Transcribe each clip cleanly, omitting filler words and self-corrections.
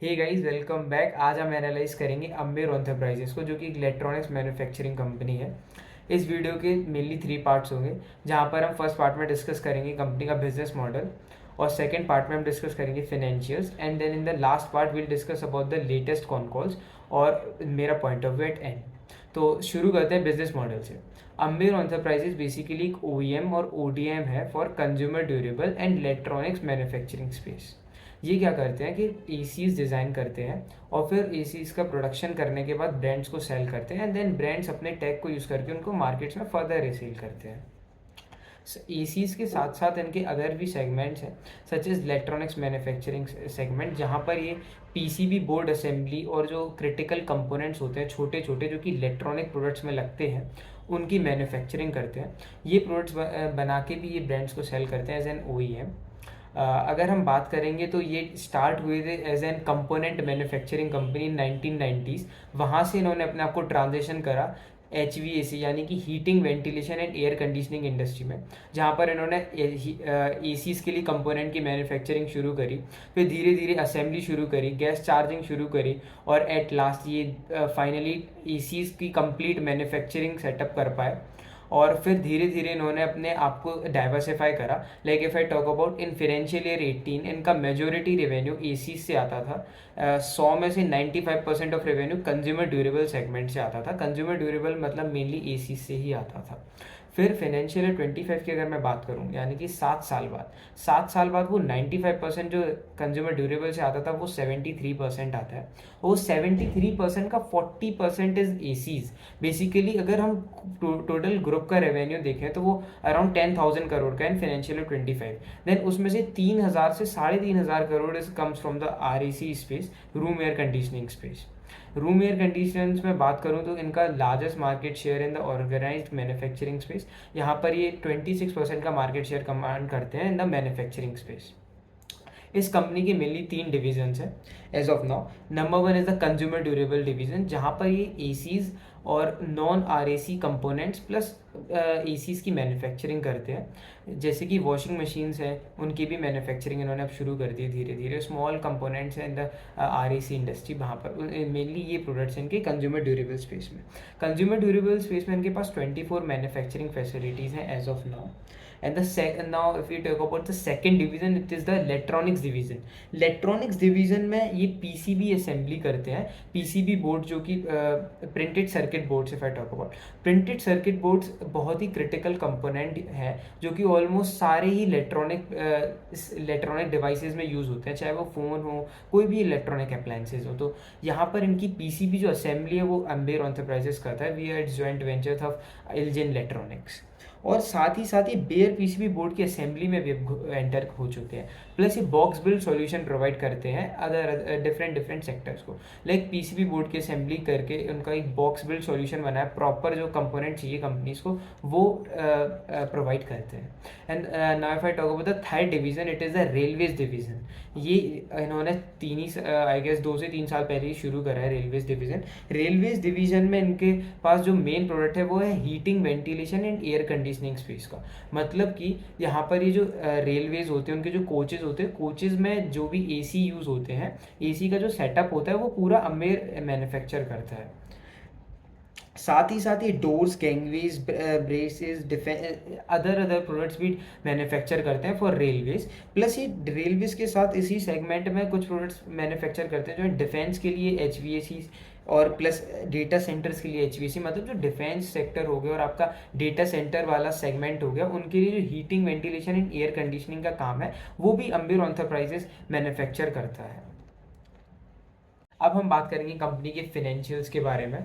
Hey guys, welcome back. आज हम analyse करेंगे अम्बेर एंटरप्राइजेस को, जो कि एक इलेक्ट्रॉनिक्स मैन्युफैक्चरिंग कंपनी है। इस वीडियो के मेनली 3 पार्ट्स होंगे, जहाँ पर हम फर्स्ट पार्ट में डिस्कस करेंगे कंपनी का बिजनेस मॉडल, और सेकंड पार्ट में हम डिस्कस करेंगे financials, and then in the last part will discuss about the latest con calls और मेरा point of view at end. तो शुरू करते हैं बिजनेस मॉडल से। अम्बेर एंटरप्राइजेस बेसिकली एक OEM और ODM है for consumer durable and electronics manufacturing space. ये क्या करते हैं कि एसीज डिज़ाइन करते हैं और फिर एसीज का प्रोडक्शन करने के बाद ब्रांड्स को सेल करते हैं, एंड देन ब्रांड्स अपने टेक को यूज़ करके उनको मार्केट्स में फर्दर रीसेल करते हैं। एसीज के साथ साथ इनके अदर भी सेगमेंट्स हैं, such as electronics manufacturing segment, जहाँ पर ये पीसीबी बोर्ड असेंबली और जो क्रिटिकल कंपोनेंट्स होते हैं छोटे छोटे जो कि इलेक्ट्रॉनिक प्रोडक्ट्स में लगते हैं, उनकी मैन्युफैक्चरिंग करते हैं। ये प्रोडक्ट्स बना के भी ये ब्रांड्स को सेल करते हैं एज एन OEM। अगर हम बात करेंगे तो ये स्टार्ट हुए थे as an component manufacturing company in 1990s। वहाँ से इन्होंने अपने आप को ट्रांजिशन करा HVAC यानी कि heating ventilation and air conditioning industry में, जहाँ पर इन्होंने एसीज के लिए कंपोनेंट की मैन्युफैक्चरिंग शुरू करी, फिर धीरे धीरे असेंबली शुरू करी, गैस चार्जिंग शुरू करी, और एट लास्ट ये फाइनली एसीज की कंप्लीट मैन्युफैक्चरिंग सेटअप कर पाए। और फिर धीरे धीरे इन्होंने अपने आप को डाइवर्सिफाई करा। Like if I talk about in financial year 18, इनका मेजोरिटी रेवेन्यू एसी से आता था। 100 में से 95% of revenue consumer durable segment से आता था। कंज्यूमर ड्यूरेबल मतलब मेनली एसी से ही आता था। फिर फाइनेंशियल ईयर 25 की अगर मैं बात करूँ, यानी कि 7 साल बाद वो 95% जो कंज्यूमर ड्यूरेबल से आता था वो 73% आता है। वो 73% का 40% इज एसीज। बेसिकली अगर हम टोटल ग्रुप का रेवेन्यू देखें तो वो अराउंड 10,000 करोड़ का इन फाइनेंशियल ईयर 25। देन उसमें से 3,000 से 3,500 crore is comes from the RAC space, room air conditioning space. Room air conditioners में बात करूं तो इनका largest market share in the organised manufacturing space. यहाँ पर ये 26% का मार्केट शेयर कमांड करते हैं इन द मैन्युफैक्चरिंग स्पेस। इस कंपनी की मेनली 3 डिविजन्स हैं as of now. Number 1 is the consumer durable division, जहाँ पर ये एसीज और non RAC components plus ACs की मैन्युफैक्चरिंग करते हैं। जैसे कि वॉशिंग मशीन्स हैं, उनकी भी मैन्युफैक्चरिंग इन्होंने अब शुरू कर दी है धीरे धीरे। स्मॉल कंपोनेंट्स हैं इन द RAC इंडस्ट्री, वहाँ पर मेनली ये प्रोडक्ट्स हैं इनके कंज्यूमर ड्यूरेबल स्पेस में। कंज्यूमर ड्यूरेबल स्पेस में इनके पास 24 मैन्युफैक्चरिंग फैसिलिटीज़ हैं as of now. And now if we talk about the second division, it is the electronics division. Electronics division में ये PCB assembly करते हैं। PCB बोर्ड जो कि printed circuit boards, if I talk about printed circuit boards, बहुत ही critical component है जो कि ऑलमोस्ट सारे ही इलेक्ट्रॉनिक डिवाइसेस में यूज़ होते हैं, चाहे वो फ़ोन हो, कोई भी इलेक्ट्रॉनिक अप्लायंसेज हो। तो यहाँ पर इनकी PCB जो असेंबली है वो अम्बेर एंटरप्राइजेस करता है। We are joint venture of ILJIN electronics. और साथ ही बेयर PCB बोर्ड की असेंबली में भी एंटर हो चुके हैं। प्लस ये बॉक्स बिल्ड सॉल्यूशन प्रोवाइड करते हैं अदर डिफरेंट सेक्टर्स को। लाइक PCB बोर्ड की असेंबली करके उनका एक बॉक्स बिल्ड सॉल्यूशन बना है, प्रॉपर जो कंपोनेंट चाहिए कंपनीज को वो प्रोवाइड करते हैं। And now if I talk about the third division, it is the railways division. ये इन्होंने आई गेस 2 से 3 साल पहले ही शुरू करा है रेलवेज डिवीजन। रेलवेज डिवीजन में इनके पास जो मेन प्रोडक्ट है वो है heating ventilation and air conditioning space का। मतलब कि यहाँ पर ये जो रेलवेज होते हैं, उनके जो कोचेज होते हैं, कोचेज में जो भी AC यूज़ होते हैं, AC का जो सेटअप होता है वो पूरा अम्बेर मैन्युफैक्चर करता है। साथ ही डोर्स, गैंगवेज, ब्रेसेस, अदर प्रोडक्ट्स भी मैन्युफैक्चर करते हैं फॉर रेलवेज। प्लस ये रेलवेज के साथ इसी सेगमेंट में कुछ प्रोडक्ट्स मैन्युफैक्चर करते हैं जो डिफेंस के लिए HVAC, और प्लस डेटा सेंटर्स के लिए HVAC, मतलब जो डिफेंस सेक्टर हो गया और आपका डेटा सेंटर वाला सेगमेंट हो गया, उनके लिए जो heating ventilation and air conditioning का काम है वो भी अम्बेर एंटरप्राइजेस मैन्युफैक्चर करता है। अब हम बात करेंगे कंपनी के फाइनेंशियल्स के बारे में।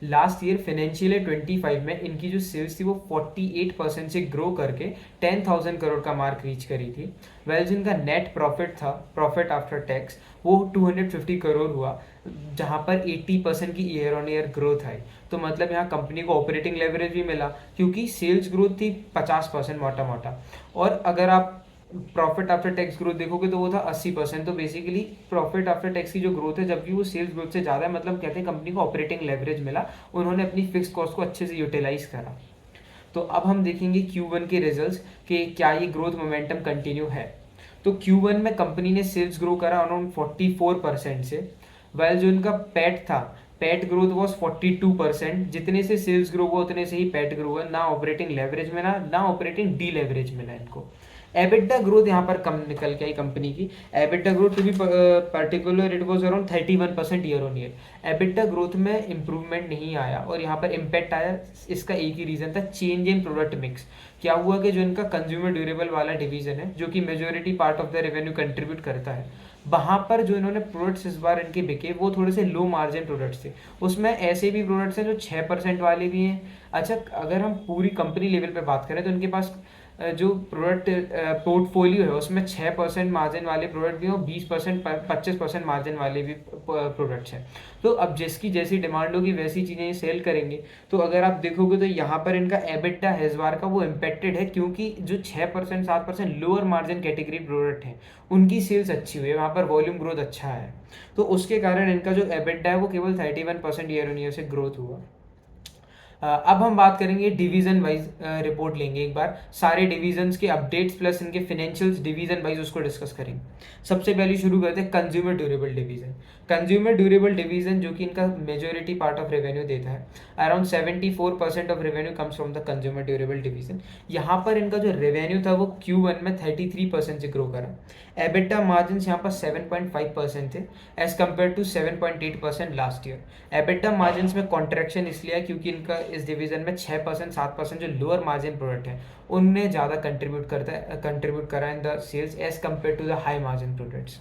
लास्ट ईयर फाइनेंशियल ईयर 25 में इनकी जो सेल्स थी वो 48% से ग्रो करके 10,000 करोड़ का मार्क रीच करी थी। वेल जिनका नेट प्रॉफिट था, प्रॉफिट आफ्टर टैक्स, वो 250 करोड़ हुआ, जहाँ पर 80% की ईयर ऑन ईयर ग्रोथ आई। तो मतलब यहाँ कंपनी को ऑपरेटिंग लेवरेज भी मिला, क्योंकि सेल्स ग्रोथ थी 50% मोटा मोटा, और अगर आप प्रॉफिट आफ्टर टैक्स ग्रोथ देखोगे तो वो था 80%। तो बेसिकली प्रॉफिट आफ्टर टैक्स की जो ग्रोथ है, जबकि वो सेल्स ग्रोथ से ज़्यादा है, मतलब कहते हैं कंपनी को ऑपरेटिंग लेवरेज मिला, उन्होंने अपनी फिक्स कॉस्ट को अच्छे से यूटिलाइज करा। तो अब हम देखेंगे Q1 के रिजल्ट्स कि क्या ये ग्रोथ मोमेंटम कंटिन्यू है। तो Q1 में कंपनी ने सेल्स ग्रो करा अराउंड 44% से, वेल जो इनका पैट था, पैट ग्रोथ वॉज 42%। जितने से सेल्स ग्रो हुआ उतने से ही पैट ग्रो हुआ, ना ऑपरेटिंग लेवरेज में ना ऑपरेटिंग डी लेवरेज में ना इनको। एबिटा ग्रोथ यहाँ पर कम निकल के आई कंपनी की। EBITDA growth to be particular it was around 31% year on year. EBITDA growth में इंप्रूवमेंट नहीं आया और यहाँ पर इम्पैक्ट आया, इसका एक ही रीजन था, चेंज इन प्रोडक्ट मिक्स। क्या हुआ कि जो इनका कंज्यूमर ड्यूरेबल वाला डिवीजन है, जो कि majority part of the revenue contribute करता है, वहाँ पर जो इन्होंने प्रोडक्ट्स इस बार इनके बिके वो थोड़े से लो मार्जिन प्रोडक्ट्स थे। उसमें ऐसे भी प्रोडक्ट्स हैं जो 6% वाले भी हैं। अच्छा, अगर हम पूरी कंपनी लेवल पे बात करें तो इनके पास जो प्रोडक्ट पोर्टफोलियो है उसमें 6% मार्जिन वाले प्रोडक्ट भी हैं और 20% 25% मार्जिन वाले भी प्रोडक्ट्स हैं। तो अब जिसकी जैसी डिमांड होगी वैसी चीज़ें सेल करेंगे। तो अगर आप देखोगे तो यहाँ पर इनका एबिटा है इस बार का वो इम्पेक्टेड है, क्योंकि जो 6% 7% लोअर मार्जिन कैटेगरी प्रोडक्ट हैं उनकी सेल्स अच्छी हुई है, वहाँ पर वॉल्यूम ग्रोथ अच्छा है। तो उसके कारण इनका जो एबिटा है वो केवल 31% ईयर ऑन ईयर से ग्रोथ हुआ। अब हम बात करेंगे डिवीजन वाइज रिपोर्ट लेंगे एक बार, सारे डिवीजन्स के अपडेट्स प्लस इनके फाइनेंशियल्स डिवीजन वाइज उसको डिस्कस करेंगे। सबसे पहले शुरू करते हैं consumer durable division. Consumer durable division जो कि इनका मेजोरिटी पार्ट ऑफ रेवेन्यू देता है, around 74% of revenue comes from the consumer durable division. यहाँ पर इनका जो रेवेन्यू था वो Q1 में 33% से ग्रो करा। एबिटा मार्जिन यहाँ पर 7.5% थे as compared to 7.8% last year. EBITDA margin में कॉन्ट्रैक्शन इसलिए है क्योंकि इनका इस डिवीजन में 6% 7% जो लोअर मार्जिन प्रोडक्ट है उनने ज़्यादा कंट्रीब्यूट करा in the sales as compared to the high margin products.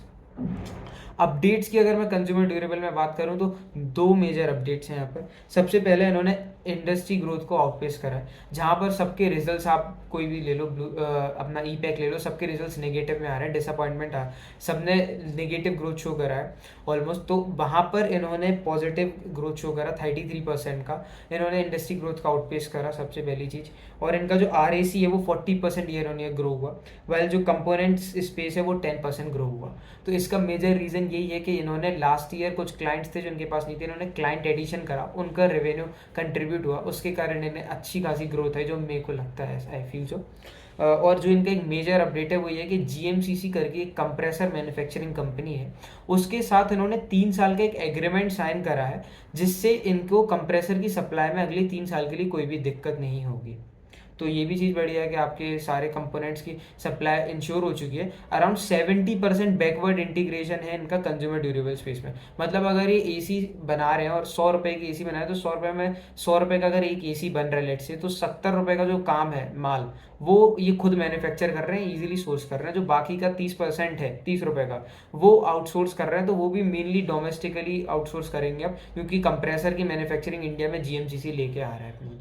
Updates की अगर मैं कंज्यूमर ड्यूरेबल में बात करूं तो दो मेजर अपडेट्स हैं यहाँ पर। सबसे पहले इन्होंने इंडस्ट्री ग्रोथ को आउटपेस करा है, जहाँ पर सबके रिजल्ट्स आप कोई भी ले लो, अपना ई पैक ले लो, सबके रिजल्ट्स नेगेटिव में आ रहे हैं, डिसअपॉइंटमेंट आ, सबने नेगेटिव ग्रोथ शो करा है ऑलमोस्ट। तो वहाँ पर इन्होंने पॉजिटिव ग्रोथ शो करा 33% का, इन्होंने इंडस्ट्री ग्रोथ का आउटपेस करा सबसे पहली चीज़। और इनका जो RAC है वो 40% ईयर ऑन ईयर ग्रो हुआ, वाइल जो कंपोनेंट्स स्पेस है वो 10% ग्रो हुआ। तो इसका मेजर रीज़न यही है कि इन्होंने लास्ट ईयर कुछ क्लाइंट्स थे जो इनके पास नहीं थे, इन्होंने क्लाइंट एडिशन करा, उनका रेवेन्यू कंट्रीब्यूट हुआ, उसके कारण इन्हें अच्छी खासी ग्रोथ है जो मेरे को लगता है, आई फील सो। और जो इनका एक मेजर अपडेट है वो ये है कि GMCC करके एक कंप्रेसर मैन्युफैक्चरिंग कंपनी है, उसके साथ इन्होंने 3 साल का एक एग्रीमेंट साइन करा है, जिससे इनको कंप्रेसर की सप्लाई में अगले 3 साल के लिए कोई भी दिक्कत नहीं होगी। तो ये भी चीज़ बढ़िया है कि आपके सारे कंपोनेंट्स की सप्लाई इंश्योर हो चुकी है। अराउंड 70% बैकवर्ड इंटीग्रेशन है इनका कंज्यूमर ड्यूरेबल स्पेस में। मतलब अगर ये AC बना रहे हैं और 100 रुपये की AC बनाए तो 100 रुपये में 100 रुपये का अगर एक AC बन रहा है लेट से, तो 70 रुपये का जो काम है माल वो ये खुद मैन्युफैक्चर कर रहे हैं, इजीली सोर्स कर रहे हैं। जो बाकी का 30% है 30 रुपये का वो आउटसोर्स कर रहे हैं, तो वो भी मेनली डोमेस्टिकली आउटसोर्स करेंगे अब, क्योंकि कंप्रेसर की मैन्युफैक्चरिंग इंडिया में GMCC लेके आ रहा है अपनी।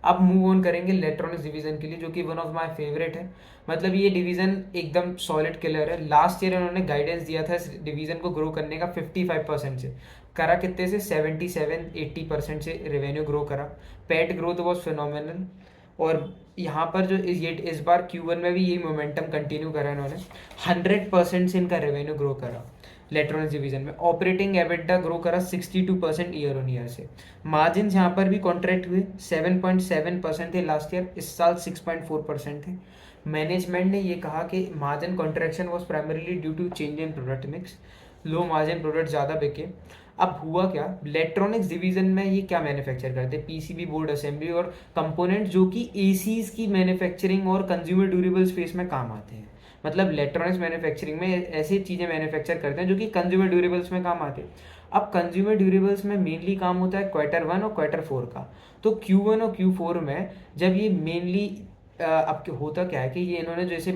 अब मूव ऑन करेंगे इलेक्ट्रॉनिक्स डिवीजन के लिए, जो कि वन ऑफ माय फेवरेट है। मतलब ये डिवीजन एकदम सॉलिड किलर है। लास्ट ईयर इन्होंने गाइडेंस दिया था इस डिवीजन को ग्रो करने का 55% से, करा कितने से 77-80% से रेवेन्यू ग्रो करा। PAT growth was phenomenal. और यहाँ पर जो ये इस बार Q1 में भी यही मोमेंटम कंटिन्यू करा इन्होंने, 100% से इनका रेवेन्यू ग्रो करा इलेक्ट्रॉनिक्स डिवीजन में। ऑपरेटिंग एबिटा ग्रो करा 62% ईयर ऑन ईयर से। मार्जिन यहाँ पर भी कॉन्ट्रैक्ट हुए, 7.7% थे लास्ट ईयर, इस साल 6.4% थे। मैनेजमेंट ने ये कहा कि margin contraction was primarily due to change in product mix, low margin product ज़्यादा बिके। अब हुआ क्या, इलेक्ट्रॉनिक्स डिवीजन में ये क्या मैन्युफैक्चर करते हैं, PCB बोर्ड असेंबली और कंपोनेंट जो कि ACs की मैन्युफैक्चरिंग और कंज्यूमर ड्यूरेबल स्पेस में काम आते हैं। मतलब इलेक्ट्रॉनिक्स मैन्युफैक्चरिंग में ऐसी चीज़ें मैन्युफैक्चर करते हैं जो कि कंज्यूमर ड्यूरेबल्स में काम आते हैं। अब कंज्यूमर ड्यूरेबल्स में मेनली काम होता है Q1 और Q4 का। तो Q1 और Q4 में जब ये मेनली अब होता क्या है कि ये इन्होंने जैसे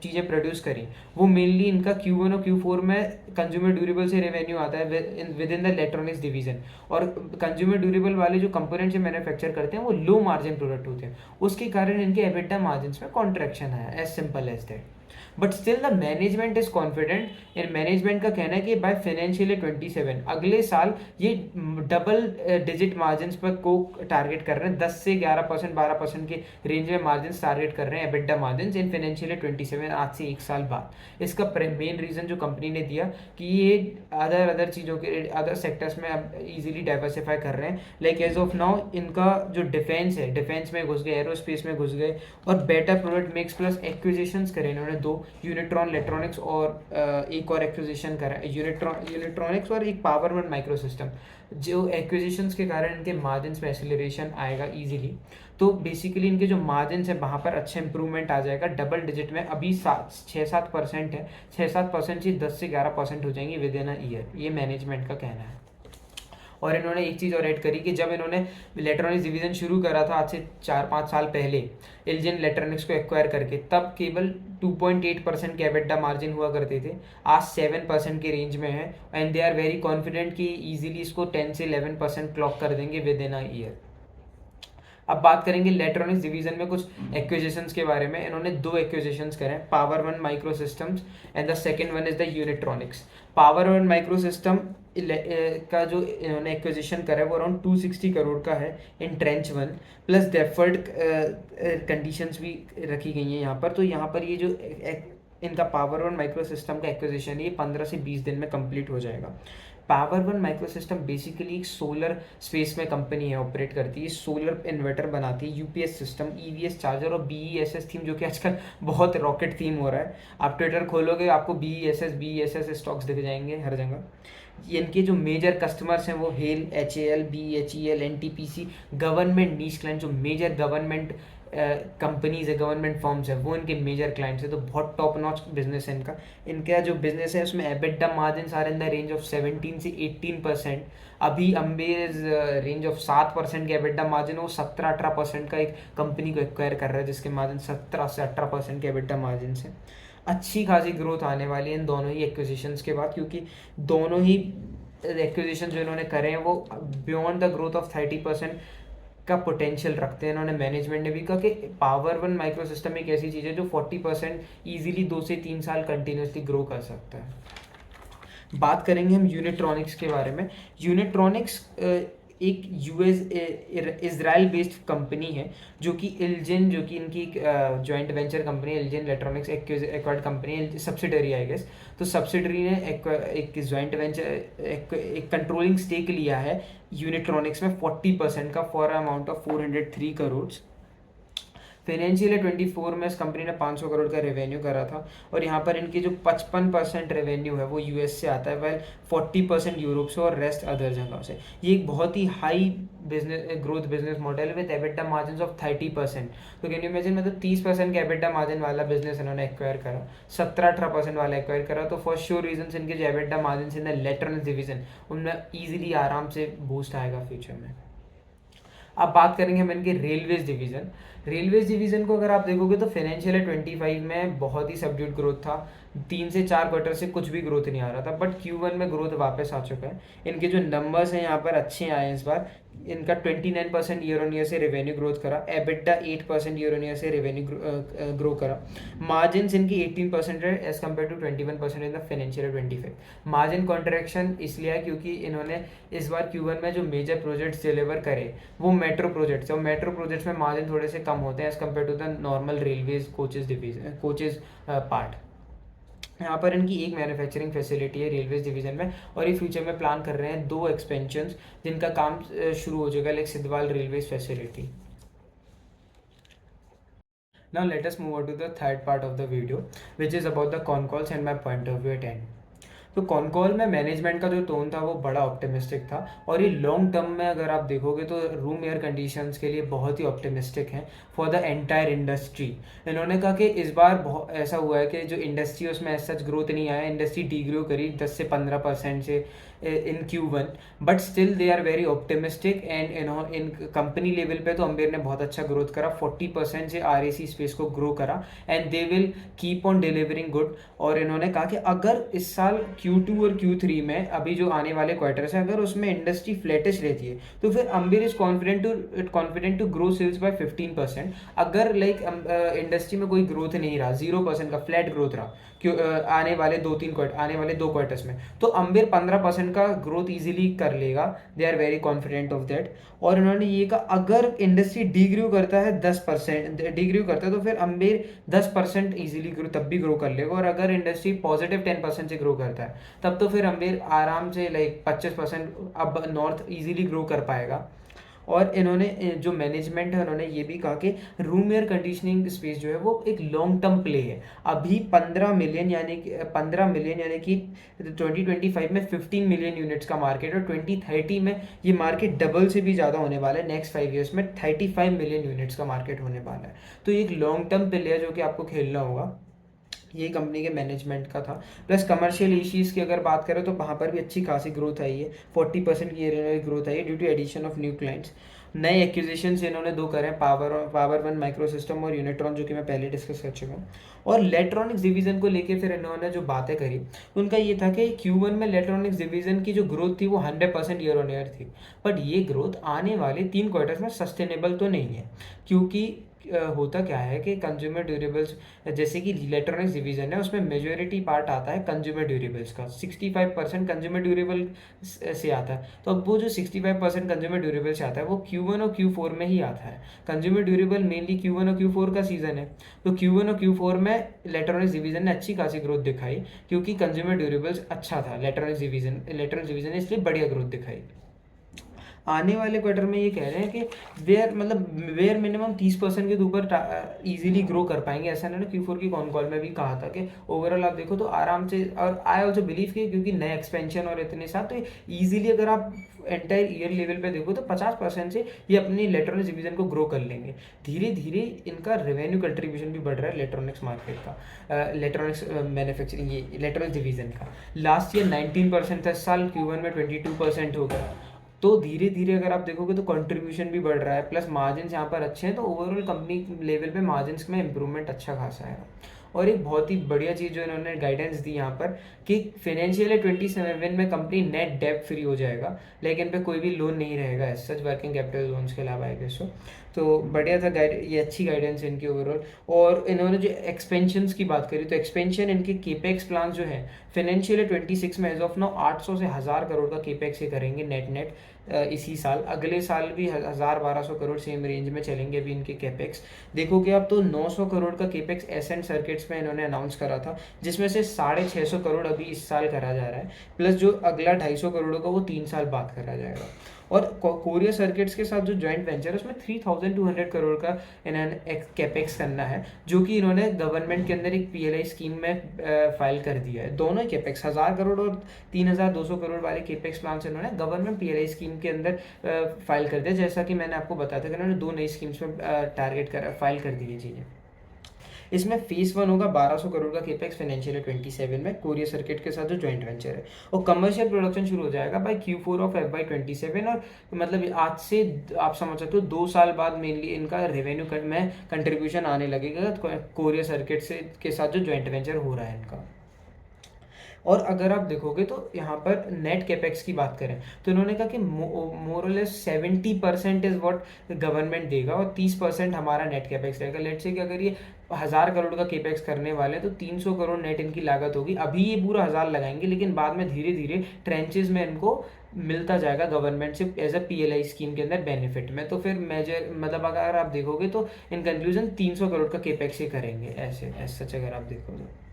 चीज़ें प्रोड्यूस करी, वो मेनली इनका Q1 और Q4 में कंज्यूमर ड्यूरेबल से रेवेन्यू आता है with in the electronics division. और कंज्यूमर ड्यूरेबल वाले जो कंपोनेंट से मैन्युफैक्चर करते हैं वो लो मार्जिन प्रोडक्ट होते हैं, उसके कारण इनके एबिटा मार्जिन में कॉन्ट्रैक्शन आया, as simple as that. But still the management is confident. इन मैनेजमेंट का कहना है कि बाय फाइनेंशियल 27 अगले साल ये डबल डिजिट मार्जिन पर को टारगेट कर रहे हैं, 10 से 11% 12% के रेंज में मार्जिन टारगेट कर रहे हैं एबिटा मार्जिन इन फाइनेंशियल 27, आज से 1 साल बाद। इसका मेन रीजन जो कंपनी ने दिया कि ये अदर चीज़ों के अदर सेक्टर्स में अब इजीली डाइवर्सिफाई कर रहे हैं। लाइक एज ऑफ नाउ इनका जो डिफेंस है, डिफेंस में घुस गए, एरोस्पेस में घुस गए और better product mix plus acquisitions करे इन्होंने 2, यूनिट्रॉन इलेक्ट्रॉनिक्स और एक और एक्विजिशन करा है, यूनिट्रॉनिक्स और एक पावर वन माइक्रो सिस्टम। जो एक्विजिशंस के कारण इनके मार्जिन्स में एक्सेलरेशन आएगा ईजिली। तो बेसिकली इनके जो मार्जिन्स है वहाँ पर अच्छा इंप्रूवमेंट आ जाएगा, डबल डिजिट में। अभी 6-7% है, 6-7% से 10 से 11% हो जाएंगी विद इन अ ईयर, ये मैनेजमेंट का कहना है। और इन्होंने एक चीज़ और ऐड करी कि जब इन्होंने इलेक्ट्रॉनिक्स डिवीज़न शुरू करा था आज से 4-5 साल पहले इल्जिन इलेक्ट्रॉनिक्स को एक्वायर करके, तब केवल 2.8% के एबिटा मार्जिन हुआ करते थे। आज 7% के रेंज में है and they are very confident कि ईजिली इसको 10 से 11% क्लॉक कर देंगे विद इन अ ईयर। अब बात करेंगे इलेक्ट्रॉनिक्स डिवीजन में कुछ एक्विजिशंस के बारे में। इन्होंने 2 एक्विजिशंस करे, Power One Micro Systems and the second one is the Unitronics. Power One Micro System का जो इन्होंने एक्विजिशन करा है वो अराउंड 260 करोड़ का है in tranche one, plus deferred conditions भी रखी गई हैं यहाँ पर। तो यहाँ पर ये जो इनका पावर वन माइक्रो सिस्टम का एक्विजिशन ये 15 से 20 दिन में कंप्लीट हो जाएगा। Power One Micro system basically एक सोलर स्पेस में कंपनी है, ऑपरेट करती है, सोलर इन्वर्टर बनाती है, यूपीएस सिस्टम, ईवीएस चार्जर और बीईएसएस थीम, जो कि आजकल बहुत रॉकेट थीम हो रहा है। आप ट्विटर खोलोगे आपको बीईएसएस स्टॉक्स दिख जाएंगे हर जगह। इनके जो मेजर कस्टमर्स हैं वो HAL, HAL, BHEL, NTPC, government niche client, जो मेजर गवर्नमेंट कंपनीज है, गवर्नमेंट फर्म्स है, वो इनके मेजर क्लाइंट्स है। तो बहुत टॉप नॉच बिजनेस है इनका। इनका जो बिजनेस है उसमें EBITDA margin are in the range of 17 से 18%। अभी अम्बेज रेंज ऑफ 7% के एबिटा मार्जिन, वो 17-18% का एक कंपनी को एक्वायर कर रहा है जिसके मार्जिन 17 से 18% के एबिटा मार्जिन से। अच्छी खासी ग्रोथ आने वाली है इन दोनों ही एक्विजिशंस के बाद, क्योंकि दोनों ही एक्विजिशन जो इन्होंने करे हैं वो बियॉन्ड द ग्रोथ ऑफ 30% का पोटेंशियल रखते हैं। इन्होंने मैनेजमेंट ने भी कहा कि पावर वन माइक्रो सिस्टम एक ऐसी चीज़ है जो 40% ईजिली 2 से 3 साल कंटिन्यूसली ग्रो कर सकता है। बात करेंगे हम यूनिट्रॉनिक्स के बारे में। यूनिट्रॉनिक्स एक यूएस इजराइल बेस्ड कंपनी है, जो कि इल्जिन, जो कि इनकी joint venture company ILJIN electronics acquired company है, सब्सिडरी आई गेस। तो सब्सिडरी ने एक जॉइंट वेंचर एक कंट्रोलिंग स्टेक लिया है यूनिट्रॉनिक्स में 40% का, for amount of 403 crore. Financial year 24 में इस कंपनी ने 500 करोड़ का रेवेन्यू करा था, और यहाँ पर इनकी जो 55% रेवेन्यू है वो यूएस से आता है, वेल 40% यूरोप से और रेस्ट अदर जगहों से। ये एक बहुत ही high growth business model with EBITDA margin of 30%। तो कैन यू इमेजिन, मतलब 30% के एबिटा मार्जिन वाला बिजनेस इन्होंने एक्वायर करा, 17-18% वाला एक्वायर करा। तो फॉर श्योर रीजन इनके जो EBITDA margin in the electronics division उनमें ईजिली आराम से बूस्ट आएगा फ्यूचर में। अब बात करेंगे हम इनके रेलवेज डिवीज़न। रेलवेज डिवीज़न को अगर आप देखोगे तो फाइनेंशियल ईयर 25 में बहुत ही सबड्यूड ग्रोथ था, 3 से 4 क्वार्टर से कुछ भी ग्रोथ नहीं आ रहा था, बट Q1 में ग्रोथ वापस आ चुका है। इनके जो नंबर्स हैं यहाँ पर अच्छे आए हैं इस बार। इनका 29% ईयर ऑन ईयर से रेवेन्यू ग्रोथ करा, एबिटा 8% ईयर ऑन ईयर से रेवेन्यू ग्रो करा। मार्जिन इनकी 18% है as compared to 21% in the financial year 25। Margin contraction इसलिए है क्योंकि इन्होंने इस बार Q1 में जो मेजर प्रोजेक्ट्स डिलीवर करे वो मेट्रो प्रोजेक्ट्स है, और मेट्रो प्रोजेक्ट्स में मार्जिन थोड़े से कम होते हैं as compared to the normal railways coaches part. यहाँ पर इनकी एक मैन्युफैक्चरिंग फैसिलिटी है रेलवेज डिवीजन में, और ये फ्यूचर में प्लान कर रहे हैं 2 एक्सपेंशंस जिनका काम शुरू हो जाएगा, like Siddhwal railways facility. Now let us move on to the third part of the video, which is about the con calls and my point of view at end. तो कॉनकॉल में मैनेजमेंट का जो tone था वो बड़ा optimistic था, और ये लॉन्ग टर्म में अगर आप देखोगे तो रूम एयर कंडीशंस के लिए बहुत ही ऑप्टिमिस्टिक हैं फॉर द एंटायर इंडस्ट्री। इन्होंने कहा कि इस बार बहुत ऐसा हुआ है कि जो इंडस्ट्री है उसमें सच ग्रोथ नहीं आया, इंडस्ट्री डीग्रो करी 10 से 15% से in Q1, but still they are very optimistic. And in company level पे तो अम्बेर ने बहुत अच्छा ग्रोथ करा, 40% से RAC स्पेस को ग्रो करा, and they will keep on delivering good. और इन्होंने कहा कि अगर इस साल Q2 और Q3 में अभी जो आने वाले क्वार्टर्स हैं अगर उसमें इंडस्ट्री फ्लैटिश रहती है तो फिर Amber is confident to grow sales by 15%। अगर लाइक इंडस्ट्री में कोई ग्रोथ नहीं रहा, 0% का फ्लैट ग्रोथ रहा आने वाले 2 क्वार्टर्स में, तो अम्बेर 15% का ग्रोथ इजीली कर लेगा। They are very confident of that. और उन्होंने ये कहा अगर इंडस्ट्री डीग्रो करता है 10% डीग्रो करता है तो फिर अम्बेर 10% इजीली ग्रो तब भी ग्रो कर लेगा, और अगर इंडस्ट्री पॉजिटिव 10% से ग्रो करता है तब तो फिर अम्बेर आराम से लाइक 25% अब नॉर्थ इजीली ग्रो कर पाएगा। और इन्होंने जो मैनेजमेंट है उन्होंने ये भी कहा कि रूम एयर कंडीशनिंग स्पेस जो है वो एक लॉन्ग टर्म प्ले है। अभी 15 मिलियन यानी कि 2025 में 15 मिलियन यूनिट्स का मार्केट, और 2030 में ये मार्केट डबल से भी ज़्यादा होने वाला है। नेक्स्ट 5 ईयर्स में 35 मिलियन यूनिट्स का मार्केट होने वाला है। तो ये एक लॉन्ग टर्म प्ले है जो कि आपको खेलना होगा। ये कंपनी के मैनेजमेंट का था। प्लस कमर्शियल इश्यूज़ की अगर बात करें तो वहाँ पर भी अच्छी खासी ग्रोथ आई है, 40% की ईयर ग्रोथ आई है due to addition of new clients. नए एक्विजिशंस इन्होंने 2 करे हैं, पावर वन माइक्रो सिस्टम और यूनिट्रॉन, जो कि मैं पहले डिस्कस कर चुका हूँ। और इलेक्ट्रॉनिक्स डिवीजन को लेके फिर इन्होंने जो बातें करी उनका ये था कि Q1 में इलेक्ट्रॉनिक्स डिवीजन की जो ग्रोथ थी वो 100% ईयर ऑन ईयर थी। बट ये ग्रोथ आने वाले 3 क्वार्टर्स में सस्टेनेबल तो नहीं है, क्योंकि होता क्या है कि कंज्यूमर ड्यूरेबल्स, जैसे कि इलेक्ट्रॉनिक्स डिवीजन है उसमें मेजोरिटी पार्ट आता है कंज्यूमर ड्यूरेबल्स का, 65% कंज्यूमर ड्यूरेबल से आता है। तो अब वो जो 65% कंज्यूमर ड्यूरेबल से आता है वो Q1 और Q4 में ही आता है। कंज्यूमर ड्यूरेबल मेनली Q1 और Q4 का सीजन है। तो Q1 और Q4 में इलेक्ट्रॉनिक्स डिवीजन ने अच्छी खासी ग्रोथ दिखाई, क्योंकि कंज्यूमर ड्यूरेबल्स अच्छा था। इलेक्ट्रॉनिक्स डिवीजन ने इसलिए बढ़िया ग्रोथ दिखाई। आने वाले क्वार्टर में ये कह रहे हैं कि वेयर मिनिमम 30% के ऊपर इजीली ग्रो कर पाएंगे। ऐसा ना Q4 की कॉन कॉल में भी कहा था कि ओवरऑल आप देखो तो आराम से, और आई ऑल्सो बिलीव कि क्योंकि नए एक्सपेंशन और इतने साथ, तो ईजिली अगर आप एंटायर ईयर लेवल पे देखो तो 50% से ये अपनी इलेक्ट्रॉनिक्स डिवीजन को ग्रो कर लेंगे। धीरे धीरे इनका रेवेन्यू कंट्रीब्यूशन भी बढ़ रहा है इलेक्ट्रॉनिक्स मार्केट का, इलेक्ट्रॉनिक्स मैन्युफैक्चरिंग, ये इलेक्ट्रॉनिक्स डिवीजन का। लास्ट ईयर 19% था, इस साल Q1 में 22% हो गया। तो धीरे धीरे अगर आप देखोगे तो कंट्रीब्यूशन भी बढ़ रहा है, प्लस मार्जिन यहाँ पर अच्छे हैं, तो ओवरऑल कंपनी लेवल पे मार्जिन में इंप्रूवमेंट अच्छा खासा है। और एक बहुत ही बढ़िया चीज़ जो इन्होंने गाइडेंस दी यहाँ पर कि फाइनेंशियल ईयर 27 में कंपनी नेट डेट फ्री हो जाएगा, लेकिन इन पे कोई भी लोन नहीं रहेगा as such, working capital loans के अलावा है सो। तो बढ़िया था गाइड, ये अच्छी गाइडेंस है इनकी ओवरऑल। और इन्होंने जो एक्सपेंशन की बात करी, तो एक्सपेंशन इनके केपेक्स प्लान जो है फाइनेंशियल ईयर 26 में एज ऑफ नाउ 800 से 1000 करोड़ का केपेक्स ये करेंगे नेट नेट इसी साल। अगले साल भी 1000-1200 करोड़ सेम रेंज में चलेंगे अभी इनके केपेक्स। देखोगे आप तो 900 करोड़ का केपेक्स एसेंट सर्किट्स में इन्होंने अनाउंस करा था, जिसमें से 650 करोड़ अभी इस साल करा जा रहा है, प्लस जो अगला 250 करोड़ का वो 3 साल बाद करा जाएगा। और कोरिया सर्किट्स के साथ जो जॉइंट वेंचर है उसमें 3200 करोड़ का इन्होंने कैपेक्स करना है, जो कि इन्होंने गवर्नमेंट के अंदर एक PLI स्कीम में फाइल कर दिया है। दोनों कैपेक्स 1000 करोड़ और 3200 करोड़ वाले केपेक्स प्लान से इन्होंने गवर्नमेंट PLI स्कीम के अंदर फाइल कर दिया। जैसा कि मैंने आपको बताया था कि इन्होंने 2 नई स्कीम्स में फाइल कर दी है चीज़ें। इसमें फेज 1 होगा 1200 करोड़ का केपेक्स फाइनेंशियल ईयर 27 में कोरिया सर्किट के साथ जो जॉइंट वेंचर है, और कमर्शियल प्रोडक्शन शुरू हो जाएगा बाय Q4 ऑफ FY27। और मतलब आज से आप समझ सकते हो 2 साल बाद मेनली इनका रेवेन्यू में कंट्रीब्यूशन आने लगेगा कोरिया सर्किट से के साथ जो जॉइंट वेंचर हो रहा है इनका। और अगर आप देखोगे तो यहाँ पर नेट कैपेक्स की बात करें तो इन्होंने कहा कि मोरलेस 70% इज व्हाट गवर्नमेंट देगा और 30% हमारा नेट कैपेक्स रहेगा। लेट्स से कि अगर ये 1000 करोड़ का केपेक्स करने वाले तो 300 करोड़ नेट इनकी लागत होगी। अभी ये पूरा 1000 लगाएंगे, लेकिन बाद में धीरे धीरे ट्रेंचेस में इनको मिलता जाएगा गवर्नमेंट से एज अ PLI स्कीम के अंदर बेनिफिट में। तो फिर मेजर मतलब अगर आप देखोगे तो इन कंक्लूजन 300 करोड़ का केपेक्स ही करेंगे ऐसे सच अगर आप देखोगे।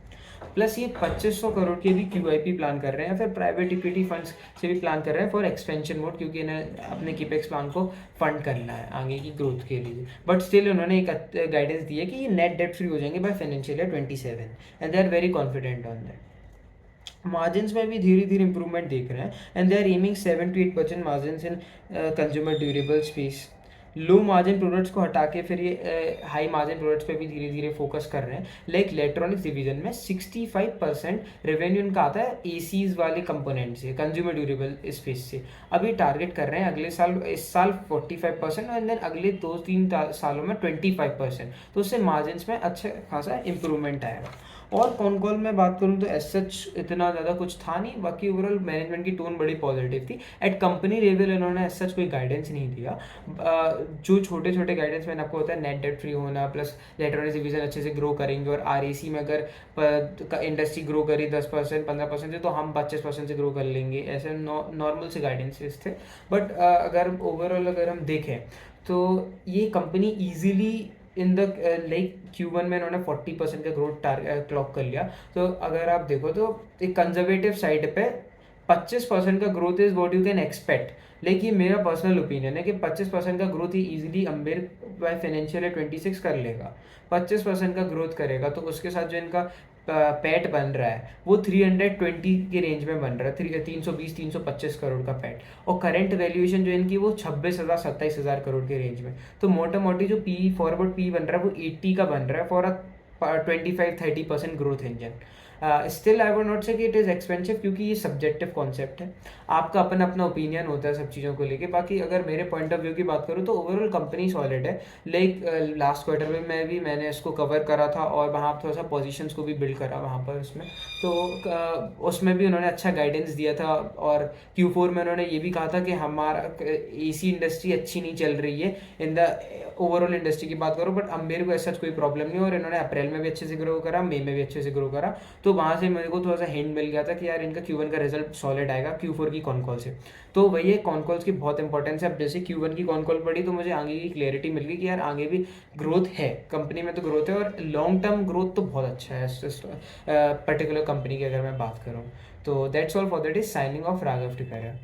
प्लस ये 2500 करोड़ के भी QIP प्लान कर रहे हैं, फिर प्राइवेट इक्विटी फंड्स से भी प्लान कर रहे हैं फॉर एक्सपेंशन मोड, क्योंकि इन्हें अपने केपेक्स प्लान को फंड करना है आगे की ग्रोथ के लिए। बट स्टिल उन्होंने एक गाइडेंस दी है कि ये नेट डेट फ्री हो जाएंगे by financial year 27 and they are very confident on that. Margin में भी धीरे धीरे इंप्रूवमेंट देख रहे हैं and they are aiming 7 to 8% margin in consumer durable space. Low margin products को हटा के फिर ये हाई मार्जिन प्रोडक्ट्स पे भी धीरे धीरे फोकस कर रहे हैं। लाइक इलेक्ट्रॉनिक्स डिवीजन में 65% रेवेन्यू इनका आता है एसीज वाले कंपोनेंट से, कंज्यूमर ड्यूरेबल स्पेस से। अभी टारगेट कर रहे हैं अगले साल, इस साल 45% और देन अगले 2-3 सालों में 25%। तो उससे मार्जिन में अच्छा खासा इंप्रूवमेंट आएगा। और कॉन कॉल में बात करूँ तो एज सच इतना ज़्यादा कुछ था नहीं, बाकी ओवरऑल मैनेजमेंट की टोन बड़ी पॉजिटिव थी। एट कंपनी लेवल इन्होंने एज सच कोई गाइडेंस नहीं दिया। जो छोटे छोटे गाइडेंस मैंने आपको बताया, नेट डेट फ्री होना, प्लस इलेक्ट्रॉनिक्स डिवीजन अच्छे से ग्रो करेंगे, और RAC में अगर इंडस्ट्री ग्रो करी 10% 15% से तो हम 25% से ग्रो कर लेंगे, ऐसे नॉर्मल से गाइडेंसेस थे। बट अगर ओवरऑल अगर हम देखें तो ये company easily in the like Q1 में इन्होंने 40% का ग्रोथ क्लॉक कर लिया। तो अगर आप देखो तो एक कंजर्वेटिव साइड पे 25% का growth is what you can expect. लेकिन मेरा पर्सनल ओपिनियन है कि 25% का ग्रोथ ही easily Amber bye financial year 26 कर लेगा। 25% का ग्रोथ करेगा तो उसके साथ जो इनका पैट बन रहा है वो 320 के रेंज में बन रहा है, 320-325 करोड़ का पैट। और करंट वैल्यूएशन जो इनकी वो 26,000-27,000 करोड़ के रेंज में। तो मोटा मोटी जो पी फॉरवर्ड पी बन रहा है वो 80 का बन रहा है for a 25-30% growth engine. Still I would not से कि इट इज़ एक्सपेंसिव, क्योंकि ये सब्जेक्टिव कॉन्सेप्ट है, आपका अपना अपना ओपिनियन होता है सब चीज़ों को लेके। बाकी अगर मेरे पॉइंट ऑफ व्यू की बात करूँ तो ओवरऑल कंपनी सॉलिड है। लाइक लास्ट क्वार्टर में मैंने इसको कवर करा था और वहाँ थोड़ा सा पोजीशंस को भी बिल्ड करा वहाँ पर उसमें। तो उसमें भी उन्होंने अच्छा गाइडेंस दिया था। और Q4 में उन्होंने ये भी कहा था कि हमारा AC इंडस्ट्री अच्छी नहीं चल रही है इन द ओवरऑल इंडस्ट्री की बात करो, बट अम्बेर को ऐसा कोई प्रॉब्लम नहीं। और इन्होंने अप्रैल में भी अच्छे से ग्रो करा, मई में भी अच्छे से ग्रो करा। तो वहाँ से मेरे को थोड़ा सा हिंट मिल गया था कि यार इनका Q1 का रिजल्ट सॉलिड आएगा Q4 की कॉन कॉल से। तो वही है, कॉन कॉल्स की बहुत इंपॉर्टेंस है। अब जैसे Q1 की कॉन कॉल पड़ी तो मुझे आगे की क्लियरिटी मिल गई कि यार आगे भी ग्रोथ है, कंपनी में तो ग्रोथ है और लॉन्ग टर्म ग्रोथ तो बहुत अच्छा है पर्टिकुलर कंपनी की अगर मैं बात करूँ। तो that's all for that is signing off Raghav Tikait.